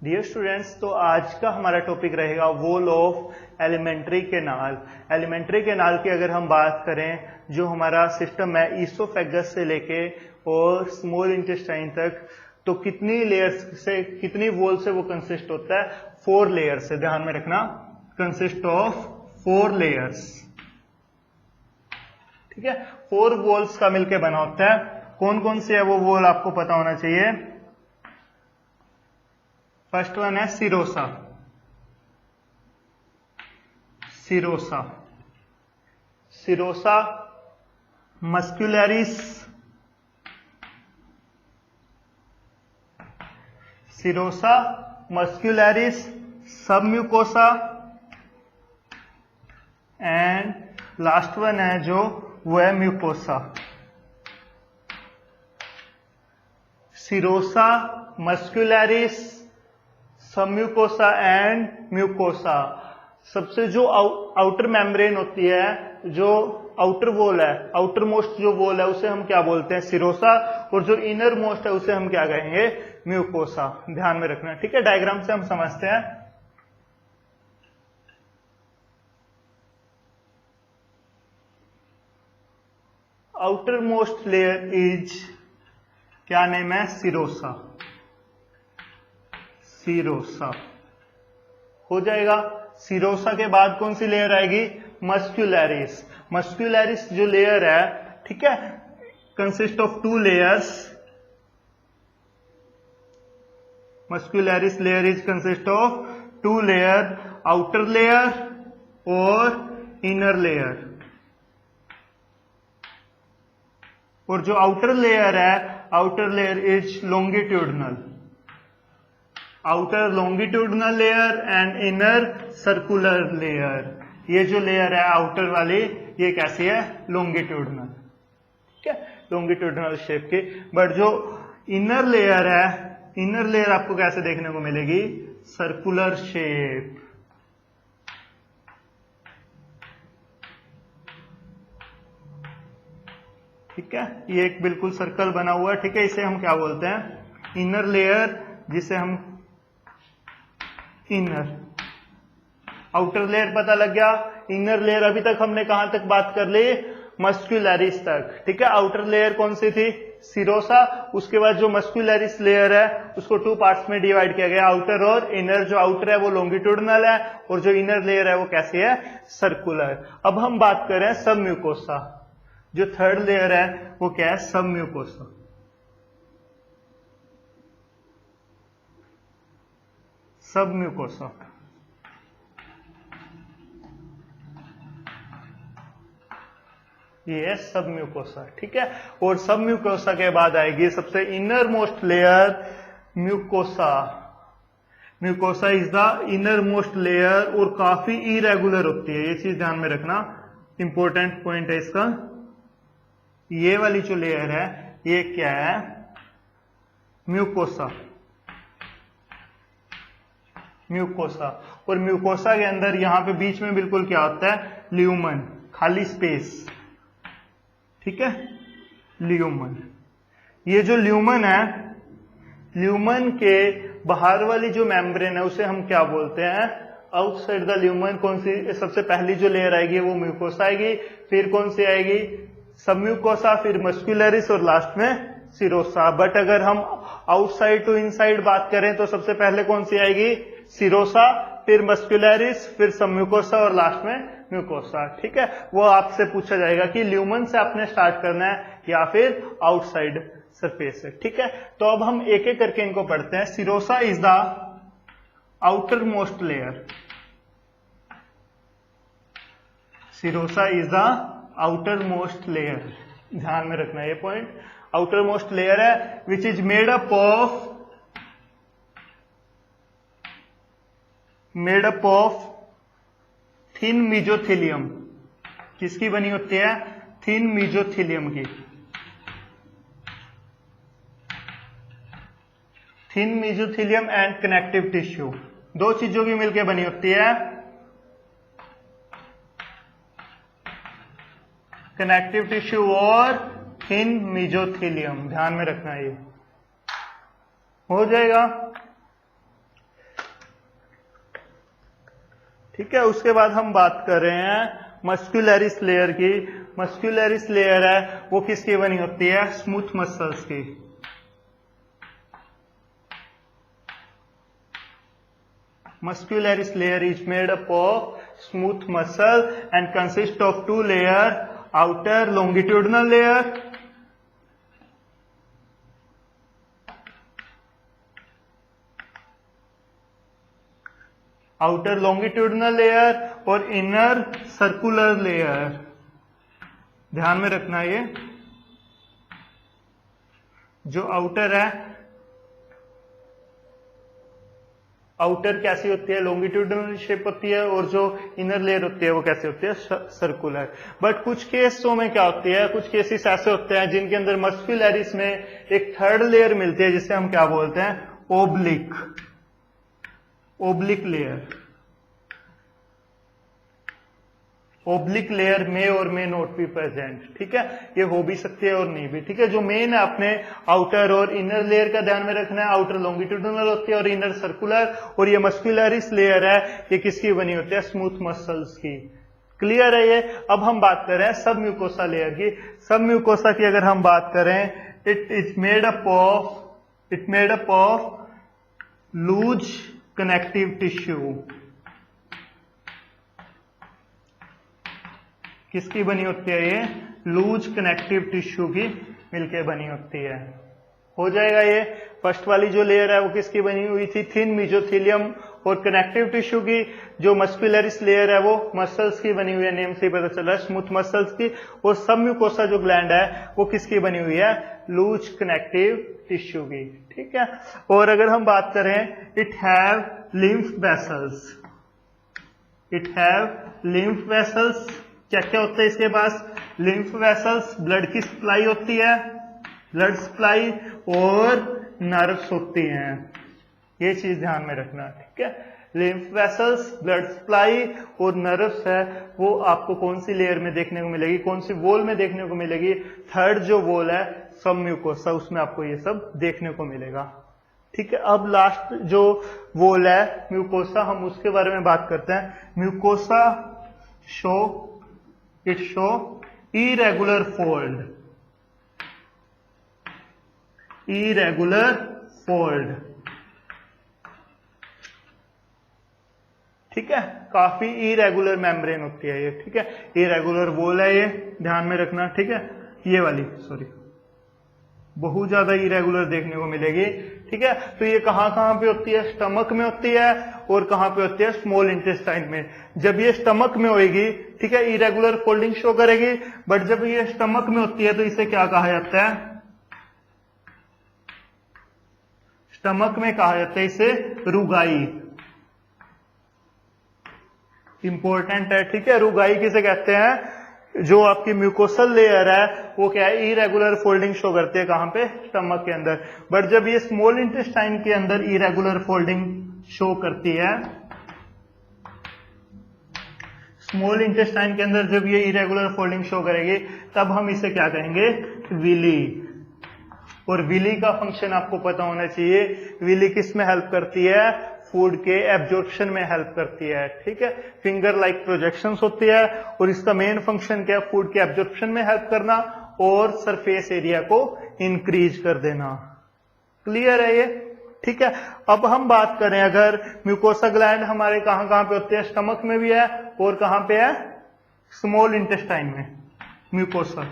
Dear students, तो आज का हमारा टॉपिक रहेगा wall of alimentary canal. Alimentary canal की अगर हम बात करें, जो हमारा सिस्टम है ईसोफेगस से लेके और स्मॉल इंटेस्टाइन तक, तो कितनी लेयर्स से, कितनी वॉल से वो कंसिस्ट होता है? 4 लेयर से। ध्यान में रखना, कंसिस्ट ऑफ 4 लेयर्स। ठीक है, 4 वॉल्स का मिलके बना होता है। कौन कौन सी है वो वॉल आपको पता होना चाहिए। फर्स्ट वन है serosa. Serosa, serosa muscularis, serosa muscularis, submucosa and last one है जो वो है mucosa. Serosa, muscularis, submucosa and mucosa. सबसे जो आउटर मेम्ब्रेन होती है, जो आउटर वॉल है, आउटर मोस्ट जो वॉल है, उसे हम क्या बोलते हैं? सिरोसा। और जो इनर मोस्ट है उसे हम क्या कहेंगे? म्यूकोसा। ध्यान में रखना, ठीक है। डायग्राम से हम समझते हैं। आउटर मोस्ट लेयर इज, क्या नेम है? सिरोसा। सिरोसा हो जाएगा। सिरोसा के बाद कौन सी लेयर आएगी? मस्कुलरिस। मस्कुलरिस जो लेयर है, ठीक है, consist of 2 layers. Muscularis layer is consist of 2 layer, outer layer और इनर लेयर। और जो आउटर लेयर है, outer layer is longitudinal. Outer longitudinal layer and inner circular layer. ये जो लेयर है आउटर वाली, ये कैसी है? लॉन्गिट्यूडनल। ठीक है, लॉन्गिट्यूडनल शेप की। बट जो इनर लेयर है, इनर लेयर आपको कैसे देखने को मिलेगी? Circular shape. ठीक है, ये एक बिल्कुल सर्कल बना हुआ है। ठीक है, इसे हम क्या बोलते हैं? इनर लेयर, जिसे हम इनर। आउटर लेयर पता लग गया। इनर लेयर अभी तक हमने कहां तक बात कर ली? मस्कुलरिस तक। ठीक है, आउटर लेयर कौन सी थी? सिरोसा। उसके बाद जो मस्कुलरिस लेयर है उसको 2 पार्ट्स में डिवाइड किया गया, आउटर और इनर। जो आउटर है वो लॉन्गिट्यूडनल है और जो इनर लेयर है वो कैसी है? सर्कुलर। अब हम बात करें सबम्यूकोसा। जो थर्ड लेयर है वो क्या है? सबम्यूकोसा। सबम्यूकोसा, ये है सबम्यूकोसा। ठीक है, और सबम्यूकोसा के बाद आएगी सबसे inner most layer, mucosa. Mucosa is the inner most layer और काफी इरेगुलर होती है। ये चीज ध्यान में रखना, इंपॉर्टेंट पॉइंट है इसका। ये वाली जो लेयर है ये क्या है? म्यूकोसा। म्यूकोसा। और म्यूकोसा के अंदर यहां पे बीच में बिल्कुल क्या होता है? ल्यूमन, खाली स्पेस। ठीक है, ल्यूमन। ये जो ल्यूमन है, ल्यूमन के बाहर वाली जो मेम्ब्रेन है उसे हम क्या बोलते हैं? Outside the lumen. कौन सी सबसे पहली जो लेयर आएगी वो म्यूकोसा आएगी। फिर कौन सी आएगी? सबम्यूकोसा, फिर मस्कुलरिस और लास्ट में सिरोसा। बट अगर हम आउटसाइड टू इनसाइड बात करें तो सबसे पहले कौन सी आएगी? सिरोसा, फिर मस्कुलरिस, फिर सबम्यूकोसा और लास्ट में म्यूकोसा। ठीक है, वो आपसे पूछा जाएगा कि ल्यूमन से आपने स्टार्ट करना है या फिर आउटसाइड सरफेस से। ठीक है, तो अब हम एक एक करके इनको पढ़ते हैं। Serosa is the outer most layer. Serosa is the outer most layer. ध्यान में रखना ये पॉइंट। आउटर मोस्ट लेयर है which is made up of thin mesothelium. किसकी बनी होती है? थिन मीजोथेलियम की। Thin mesothelium and connective tissue, 2 चीजों की मिलकर बनी होती है। कनेक्टिव टिश्यू और थिन मीजोथेलियम। ध्यान में रखना, ये हो जाएगा। ठीक है। उसके बाद हम बात कर रहे हैं मस्कुलरिस लेयर की। मस्कुलरिस लेयर है वो किसकी बनी होती है? स्मूथ मसल्स की। Muscularis layer is made up of smooth muscle and consists of two layers, outer longitudinal layer और इनर सर्कुलर लेयर। ध्यान में रखना ये जो आउटर है, आउटर कैसी होती है? लॉन्गिट्यूडनल शेप होती है, और जो इनर लेयर होती है वो कैसे होती है? सर्कुलर। बट कुछ केसों में क्या होती है, कुछ केसेस ऐसे होते हैं जिनके अंदर मस्कुलरिस में एक थर्ड लेयर मिलती है जिसे हम क्या बोलते हैं? Oblique layer. ओब्लिक लेयर में और में नॉट बी प्रेजेंट। ठीक है, ये हो भी सकती है और नहीं भी। ठीक है, जो मेन है अपने आउटर और इनर लेयर का ध्यान में रखना है। आउटर लॉन्गिट्यूडनल होती है और इनर सर्कुलर, और ये मस्कुलरिस लेयर है ये किसकी बनी होती है? स्मूथ मसल्स की। क्लियर है ये? अब हम बात कर रहे हैं सब म्यूकोसा लेयर की। सब म्यूकोसा की अगर हम बात करें, it made up of loose connective tissue. किसकी बनी होती है? ये लूज कनेक्टिव टिश्यू की मिलके बनी होती है। हो जाएगा ये। फर्स्ट वाली जो लेयर है वो किसकी बनी हुई थी? थिन मेसोथेलियम और कनेक्टिव टिश्यू की। जो मस्कुलरिस लेयर है वो मसल्स की बनी हुई है, नेम से ही पता चल रहा है, स्मूथ मसल्स की। और सब म्यूकोसा जो ग्लैंड है वो किसकी बनी हुई है? लूज कनेक्टिव टिश्यू की। ठीक है, और अगर हम बात करें, इट हैव लिम्फ वेसल्स। क्या क्या होता है इसके पास? लिम्फ वेसल्स, ब्लड की सप्लाई होती है, ब्लड सप्लाई, और नर्व्स होती हैं। ये चीज ध्यान में रखना। ठीक है, लिम्फ वेसल्स, ब्लड सप्लाई और नर्व्स है वो आपको कौन सी लेयर में देखने को मिलेगी? कौन सी वॉल में देखने को मिलेगी? थर्ड जो वॉल है सब म्यूकोसा, उसमें आपको ये सब देखने को मिलेगा। ठीक है, अब लास्ट जो वॉल है म्यूकोसा, हम उसके बारे में बात करते हैं। Mucosa show irregular fold। ठीक है, काफी इरेगुलर मेम्ब्रेन होती है ये। ठीक है, इरेगुलर वॉल है ये, ध्यान में रखना। ठीक है, ये वाली बहुत ज्यादा इरेगुलर देखने को मिलेगी। ठीक है, तो ये कहां कहां पे होती है? स्टमक में होती है, और कहां पे होती है? स्मॉल इंटेस्टाइन में। जब ये स्टमक में होगी, ठीक है, इरेगुलर फोल्डिंग शो करेगी। बट जब ये स्टमक में होती है तो इसे क्या कहा जाता है? स्टमक में कहा जाता है इसे रुगाई। इंपॉर्टेंट है। ठीक है, रुगाई किसे कहते हैं? जो आपकी म्यूकोसल लेयर है वो क्या है? इरेगुलर फोल्डिंग शो करती है। कहां पे? स्टमक के अंदर। बट जब ये स्मॉल इंटेस्टाइन के अंदर इरेगुलर फोल्डिंग शो करती है, स्मॉल इंटेस्टाइन के अंदर जब ये इरेगुलर फोल्डिंग शो करेगी, तब हम इसे क्या कहेंगे? विली। और विली का फंक्शन आपको पता होना चाहिए। विली किस में हेल्प करती है? फूड के एब्जॉर्प्शन में हेल्प करती है। ठीक है, फिंगर लाइक प्रोजेक्शंस होती है, और इसका मेन फंक्शन क्या है? फूड के एब्जॉर्प्शन में हेल्प करना और सरफेस एरिया को इंक्रीज कर देना। क्लियर है ये? ठीक है, अब हम बात करें, अगर म्यूकोसा ग्लैंड हमारे कहां कहां पे होते हैं? स्टमक में भी है, और कहां पे है? स्मॉल इंटेस्टाइन में म्यूकोसा।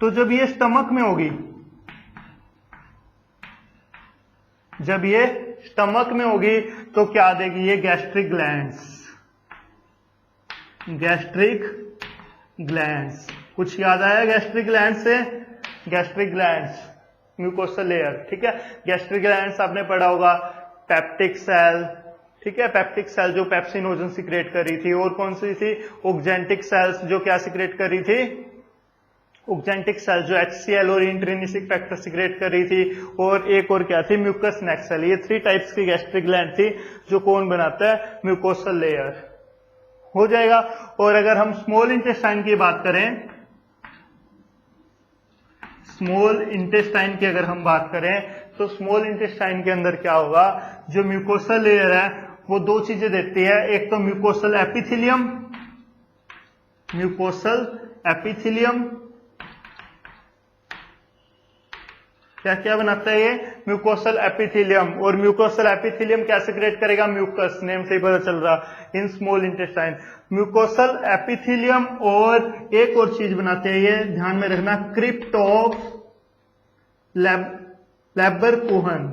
तो जब ये स्टमक में होगी, जब ये स्टमक में होगी तो क्या देगी? ये गैस्ट्रिक ग्लैंड्स। कुछ याद आया गैस्ट्रिक ग्लैंड से? Gastric glands, mucosal layer. ठीक है, गैस्ट्रिक ग्लैंड्स आपने पढ़ा होगा। पेप्टिक सेल, ठीक है, पेप्टिक सेल जो पेप्सिनोजन सिक्रेट कर रही थी, और कौन सी थी? ऑक्जेंटिक सेल्स जो क्या सिक्रेट कर रही थी? ऑक्जेंटिक सेल जो HCl और इंट्रिंसिक फैक्टर सिक्रेट कर रही थी, और एक और क्या थी? म्यूकस नेक सेल। ये 3 टाइप्स की गैस्ट्रिक ग्लैंड थी जो कौन बनाता है? Mucosal layer. हो जाएगा। और अगर हम स्मॉल इंटेस्टाइन की बात करें, स्मॉल इंटेस्टाइन की अगर हम बात करें, तो स्मॉल इंटेस्टाइन के अंदर क्या होगा? जो म्यूकोसल लेयर है वो दो चीजें देती है, एक तो म्यूकोसल एपिथेलियम, म्यूकोसल एपिथेलियम क्या क्या बनाता है ये, म्यूकोसल एपिथेलियम। और म्यूकोसल एपिथेलियम कैसे क्रिएट करेगा, म्यूकस, नेम से ही पता चल रहा, इन स्मॉल इंटेस्टाइन। म्यूकोसल एपिथेलियम और एक और चीज बनाते हैं ये ध्यान में रखना, crypt of Lieberkuhn,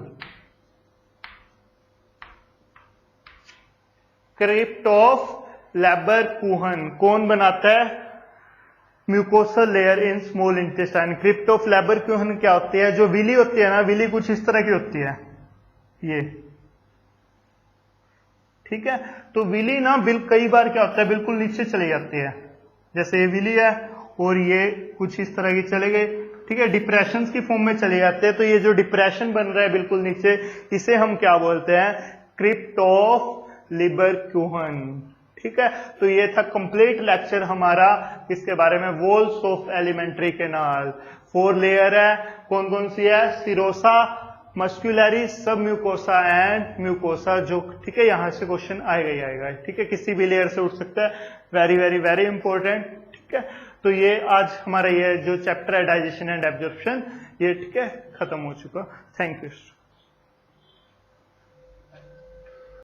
crypt of Lieberkuhn कौन बनाता है, mucosal layer in small intestine. Crypt of Lieberkuhn क्या होती है, जो विली होती है ना, विली कुछ इस तरह की होती है ये, ठीक है। तो विली ना कई बार क्या होता है बिल्कुल नीचे चली जाती है, जैसे ये विली है और ये कुछ इस तरह की चले गए, ठीक है, डिप्रेशन की फॉर्म में चले जाते हैं। तो ये जो डिप्रेशन बन रहा है बिल्कुल नीचे, इसे हम क्या बोलते हैं, क्रिप्ट ऑफ लिबरकुहन, ठीक है। तो ये था कंप्लीट लेक्चर हमारा इसके बारे में, walls of alimentary canal. 4 layer है, कौन कौन सी है, सिरोसा, मस्कुलरिस, सब म्यूकोसा एंड म्यूकोसा, जो ठीक है यहां से क्वेश्चन आएगा ही आएगा, ठीक है, किसी भी लेयर से उठ सकता है, वेरी वेरी वेरी इंपॉर्टेंट, ठीक है। तो ये आज हमारा ये जो चैप्टर है डाइजेशन एंड एब्जॉर्प्शन, ये ठीक है खत्म हो चुका। Thank you.